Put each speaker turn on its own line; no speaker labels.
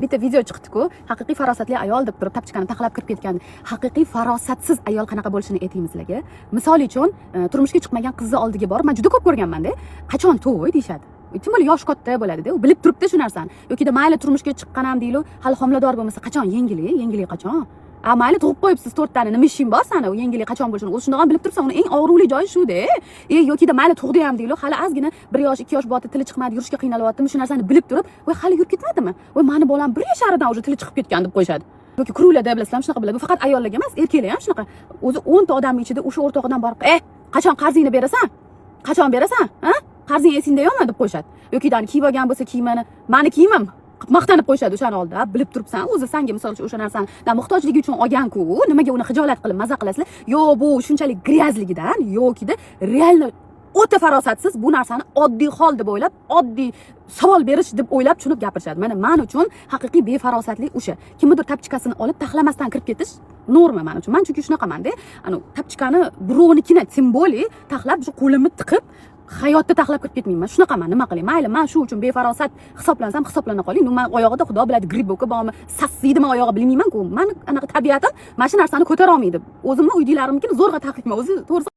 Bitta video chiqdi-ku, haqiqiy farosatli ayol deb turib tapchikani taxlab kirib ketgan. Haqiqiy farosatsiz ayol qanaqa bo'lishini aytaymiz sizlarga. Misol uchun, turmushga chiqmagan qizni oldiga borib, men juda ko'p ko'rganman-da. Qachon to'y deyshadi. Kim bilan yosh katta bo'ladi-da, u bilib turibdi shu narsani. Yoki mayli turmushga chiqqanam deylu, hali homilador bo'lmasa qachon yengili qachon? Mayli tug'ib qo'yibsiz 4 tani, nima ishing bor sani? U yengili qachon bo'lishini o'zi shundoq bilib turibsan, uni eng og'riqli joyi shu-da. Yokida mayli tug'di ham deylu, hali ozgina 1 yosh, 2 yosh botib tili chiqmadi, yurishga qiynalyaptimi, shu narsani bilib turib, voy hali yurib ketmadimi? Voy meni bolam 1 yasharidan уже tili chiqib ketgan deb qo'yishadi. Yoki kuruvlarda bilasizlar, shunaqa bo'ladi. Bu faqat ayollarga emas, erkaklar ham shunaqa. O'zi 10 ta odamning ichida o'sha o'rtog'idan borib, qachon qarzingni berasan? Qachon berasan? Qarzing esingda yo'qmi deb qo'yishadi. Yokidan kiyib olgan bo'lsa kiymani, meni kiymim maqtanib qo'yishadi o'shani oldida. Bilib turibsan, o'zi senga misol uchun o'sha narsani muhtojligi uchun olgan-ku, nimaga uni xijolat qilib maza qilasizlar? Yo, bu shunchalik gryazligidan, yokida realni o'ta farosatsiz bu narsani oddiy hol deb o'ylab, oddiy savol berish deb o'ylab tushunib gapirishadi. Mana men uchun haqiqiy befarosatlik o'sha. Kimnidir tapchikasini olib taxlamasdan kirib ketish norma men uchun. Men chunki shunaqaman-da, tapchikani birovnikini simbolik taxlab, shu qo'limni tiqib hayotda taxlab kirib ketmayman. Shunaqaman, nima qilay? Mayli, men shu uchun befarosat hisoblansam hisoblana qoling. Men oyog'ida xudo biladi gribboka bormi, sassiydimi oyog'i bilmayman-ku. Men anaqa tabiatim mana shu narsani ko'tara olmaydi. O'zimni uydilarimnikini zo'rg'a taxlayman. O'zi to'g'risi